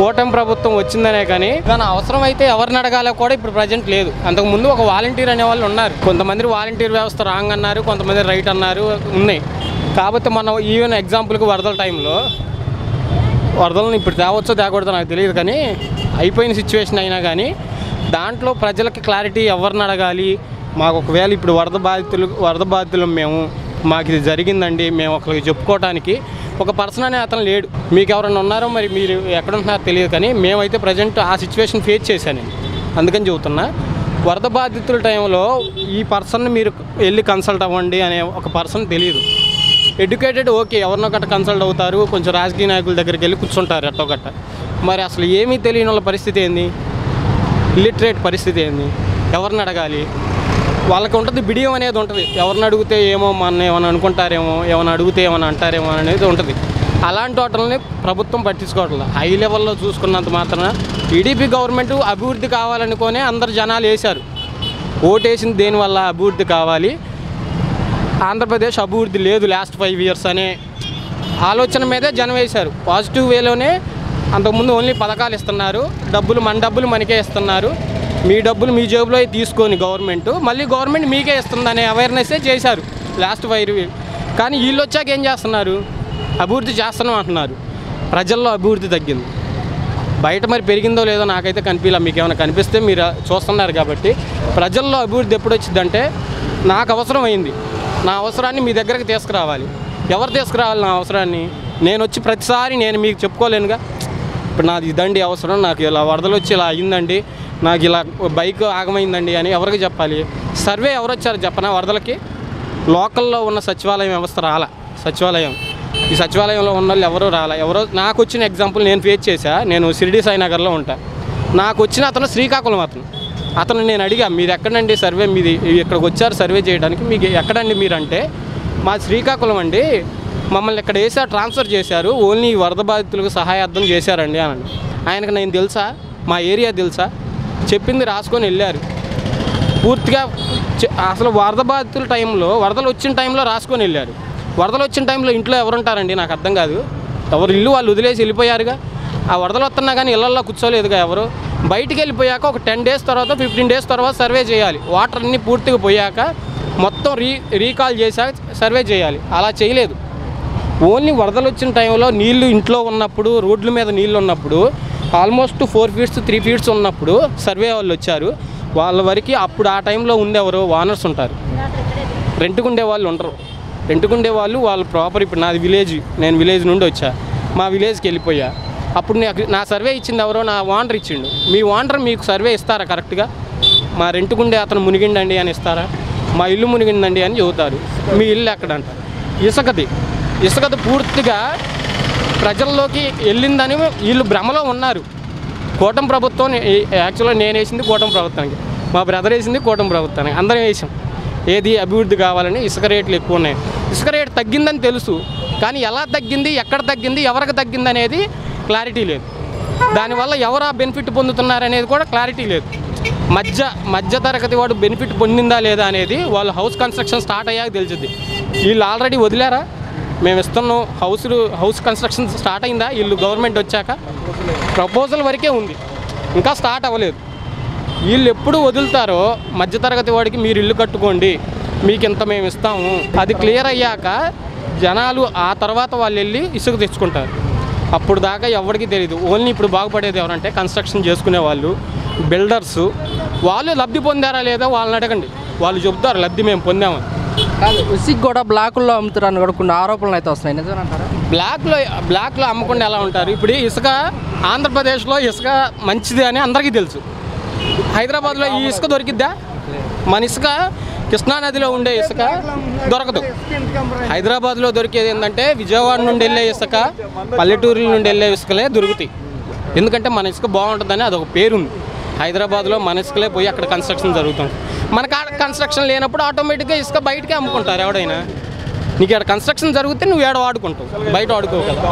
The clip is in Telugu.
కూటమి ప్రభుత్వం వచ్చిందనే కానీ దాని అవసరం అయితే ఎవరిని అడగాలో కూడా ఇప్పుడు ప్రజెంట్ లేదు. అంతకుముందు ఒక వాలంటీర్ అనే వాళ్ళు ఉన్నారు. కొంతమంది వాలంటీర్ వ్యవస్థ రాంగ్ అన్నారు, కొంతమంది రైట్ అన్నారు, ఉన్నాయి. కాకపోతే మనం ఈవెన్ ఎగ్జాంపుల్కి వరదల టైంలో వరదలను ఇప్పుడు తేవచ్చో తేకూడదో నాకు తెలియదు, కానీ అయిపోయిన సిచ్యువేషన్ అయినా కానీ దాంట్లో ప్రజలకి క్లారిటీ ఎవరిని అడగాలి, మాకు ఒకవేళ ఇప్పుడు వరద బాధితులు మేము మాకు ఇది జరిగిందండి మేము ఒకరికి చెప్పుకోవడానికి ఒక పర్సన్ అనే అతను లేడు. మీకు ఎవరైనా ఉన్నారో మరి మీరు ఎక్కడ ఉంటున్నారో తెలియదు, కానీ మేమైతే ప్రజెంట్ ఆ సిచ్యువేషన్ ఫేస్ చేశాను. అందుకని చెబుతున్నా, వరద బాధితుల టైంలో ఈ పర్సన్ని మీరు వెళ్ళి కన్సల్ట్ అవ్వండి అనే ఒక పర్సన్ తెలియదు. ఎడ్యుకేటెడ్ ఓకే, ఎవరినో గట్ట కన్సల్ట్ అవుతారు, కొంచెం రాజకీయ నాయకుల దగ్గరికి వెళ్ళి కూర్చుంటారు ఎట్టో గట్ట. మరి అసలు ఏమీ తెలియని వాళ్ళ పరిస్థితి ఏంది, ఇల్లిటరేట్ పరిస్థితి ఏంది, ఎవరిని అడగాలి? వాళ్ళకి ఉంటుంది బిడియం అనేది ఉంటుంది. ఎవరిని అడిగితే ఏమో మన ఏమైనా అనుకుంటారేమో, ఏమైనా అడిగితే ఏమైనా అంటారేమో అనేది ఉంటుంది. అలాంటి వాటిని ప్రభుత్వం పట్టించుకోవట్లేదు. హై లెవెల్లో చూసుకున్నంత మాత్రాన టీడీపీ గవర్నమెంట్ అభివృద్ధి కావాలనుకునే అందరు జనాలు వేశారు. ఓటేసింది దేనివల్ల? అభివృద్ధి కావాలి, ఆంధ్రప్రదేశ్ అభివృద్ధి లేదు లాస్ట్ 5 years అనే ఆలోచన మీదే జనం వేశారు. పాజిటివ్ వేలోనే అంతకుముందు ఓన్లీ పథకాలు ఇస్తున్నారు, మన డబ్బులు మనకే ఇస్తున్నారు, మీ డబ్బులు మీ జేబులో తీసుకొని గవర్నమెంట్ మీకే ఇస్తుందనే అవేర్నెస్సే చేశారు లాస్ట్ 5 years. కానీ వీళ్ళు వచ్చాక ఏం చేస్తున్నారు? అభివృద్ధి చేస్తున్నాం అంటున్నారు. ప్రజల్లో అభివృద్ధి తగ్గింది. బయట మరి పెరిగిందో లేదో నాకైతే కనిపించలే. మీకు ఏమైనా కనిపిస్తే మీరు చూస్తున్నారు కాబట్టి. ప్రజల్లో అభివృద్ధి ఎప్పుడు వచ్చిందంటే, నాకు అవసరం అయింది, నా అవసరాన్ని మీ దగ్గరకు తీసుకురావాలి. ఎవరు తీసుకురావాలి నా అవసరాన్ని? నేను వచ్చి ప్రతిసారి నేను మీకు చెప్పుకోలేనుగా, ఇప్పుడు నాది ఇదండి అవసరం, నాకు ఇలా వరదలు వచ్చి ఇలా అయ్యిందండి, నాకు ఇలా బైక్ ఆగమైందండి అని ఎవరికి చెప్పాలి? సర్వే ఎవరు వచ్చారు చెప్పనా? వరదలకి లోకల్లో ఉన్న సచివాలయం వ్యవస్థ రాలా. ఈ సచివాలయంలో ఉన్న వాళ్ళు ఎవరో రాలా. నాకు వచ్చిన ఎగ్జాంపుల్ నేను ఫేస్ చేశా. నేను షిరిడి సాయినగర్లో ఉంటా. నాకు వచ్చిన అతను శ్రీకాకుళం అతను నేను అడిగా, మీరు ఎక్కడండి సర్వే, మీది ఇక్కడికి వచ్చారు సర్వే చేయడానికి, మీకు ఎక్కడండి మీరంటే, మా శ్రీకాకుళం అండి, మమ్మల్ని ఇక్కడ ట్రాన్స్ఫర్ చేశారు, ఓన్లీ వరద బాధితులకు సహాయార్థం చేశారండి అని. ఆయనకు నేను తెలుసా, మా ఏరియా తెలుసా, చెప్పింది రాసుకొని వెళ్ళారు. పూర్తిగా అసలు వరద బాధితుల టైంలో, వరదలు వచ్చిన టైంలో రాసుకొని వెళ్ళారు. వరదలు వచ్చిన టైంలో ఇంట్లో ఎవరుంటారండి? నాకు అర్థం కాదు. ఎవరు ఇల్లు వాళ్ళు వదిలేసి వెళ్ళిపోయారుగా. ఆ వరదలు వస్తున్నా కానీ ఇళ్లల్లో కూర్చోలేదుగా ఎవరు. బయటికి వెళ్ళిపోయాక ఒక 10 days తర్వాత 15 days తర్వాత సర్వే చేయాలి. వాటర్ అన్నీ పూర్తిగా పోయాక మొత్తం రీకాల్ చేశాక సర్వే చేయాలి. అలా చేయలేదు. ఓన్లీ వరదలు వచ్చిన టైంలో నీళ్లు ఇంట్లో ఉన్నప్పుడు, రోడ్ల మీద నీళ్ళు ఉన్నప్పుడు, ఆల్మోస్ట్ 4 feet 3 feet ఉన్నప్పుడు సర్వే వాళ్ళు వచ్చారు. వాళ్ళ వరకు అప్పుడు ఆ టైంలో ఉండేవారు ఓనర్స్ ఉంటారు, రెంట్కుండే వాళ్ళు ఉండరు. రెంట్కుండే వాళ్ళు ప్రాపర్. ఇప్పుడు నాది విలేజ్, నేను విలేజ్ నుండి వచ్చా, మా విలేజ్కి వెళ్ళిపోయా. అప్పుడు నా సర్వే ఇచ్చింది ఎవరో, నా ఓనర్ ఇచ్చిండు. మీ ఓనర్ మీకు సర్వే ఇస్తారా కరెక్ట్గా? మా రెంట్కుండే అతను మునిగిండండి అని ఇస్తారా? మా ఇల్లు మునిగిందండి అని చెబుతారు. మీ ఇల్లు ఎక్కడంట? ఇసుకది పూర్తిగా ప్రజల్లోకి వెళ్ళిందని వీళ్ళు భ్రమలో ఉన్నారు. కూటమి ప్రభుత్వం, యాక్చువల్గా నేను వేసింది కూటమి ప్రభుత్వానికి, మా బ్రదర్ వేసింది కూటమి ప్రభుత్వానికి, అందరం వేసాం. ఏది అభివృద్ధి కావాలని. ఇసుక రేట్లు ఎక్కువ ఉన్నాయి. ఇసుక రేటు తగ్గిందని తెలుసు, కానీ ఎలా తగ్గింది, ఎక్కడ తగ్గింది, ఎవరికి తగ్గింది అనేది క్లారిటీ లేదు. దానివల్ల ఎవరు ఆ బెనిఫిట్ పొందుతున్నారనేది కూడా క్లారిటీ లేదు. మధ్య తరగతి వాడు బెనిఫిట్ పొందిందా లేదా అనేది వాళ్ళు హౌస్ కన్స్ట్రక్షన్ స్టార్ట్ అయ్యాక తెలిసింది. వీళ్ళు ఆల్రెడీ వదిలేరా? మేము ఇస్తున్నాం, హౌస్ కన్స్ట్రక్షన్ స్టార్ట్ అయిందా? వీళ్ళు గవర్నమెంట్ వచ్చాక ప్రపోజల్ వరకే ఉంది, ఇంకా స్టార్ట్ అవ్వలేదు. వీళ్ళు ఎప్పుడు వదులుతారో మధ్యతరగతి వాడికి మీరు ఇల్లు కట్టుకోండి, మీకు ఇంత మేము ఇస్తాము, అది క్లియర్ అయ్యాక జనాలు ఆ తర్వాత వాళ్ళు వెళ్ళి ఇసుక తెచ్చుకుంటారు. అప్పుడు దాకా ఎవరికి తెలియదు. ఓన్లీ ఇప్పుడు బాగుపడేది ఎవరంటే కన్స్ట్రక్షన్ చేసుకునే వాళ్ళు, బిల్డర్సు. వాళ్ళు లబ్ధి పొందారా లేదా వాళ్ళని అడగండి, వాళ్ళు చెబుతారు లబ్ధి మేము పొందామని. ఇసుక కూడా బ్లాకుల్లో అమ్ముతారని కూడా కొన్ని ఆరోపణలు అయితే వస్తున్నాయి, నిజమంటారా? బ్లాక్లో అమ్మకుండా ఎలా ఉంటారు? ఇప్పుడు ఇసుక ఆంధ్రప్రదేశ్లో ఇసుక మంచిది అని అందరికీ తెలుసు. హైదరాబాద్లో ఈ ఇసుక దొరికిద్దా? మన ఇసుక కృష్ణానదిలో ఉండే ఇసుక దొరకదు. హైదరాబాద్లో దొరికేది ఏంటంటే విజయవాడ నుండి వెళ్ళే ఇసుక, పల్లెటూరుల నుండి వెళ్ళే ఇసుకలే దొరుకుతాయి. ఎందుకంటే మన ఇసుక బాగుంటుందని అదొక పేరుంది. హైదరాబాద్లో మన ఇసుకలే పోయి అక్కడ కన్స్ట్రక్షన్ జరుగుతుంది. మనకు కన్స్ట్రక్షన్ లేనప్పుడు ఆటోమేటిక్గా ఇసుక బయటకే అమ్ముకుంటారు ఎవడైనా. నీకు ఇక్కడ కన్స్ట్రక్షన్ జరిగితే నువ్వు ఏడ వాడుకుంటావు, బయట వాడుకోవు కదా.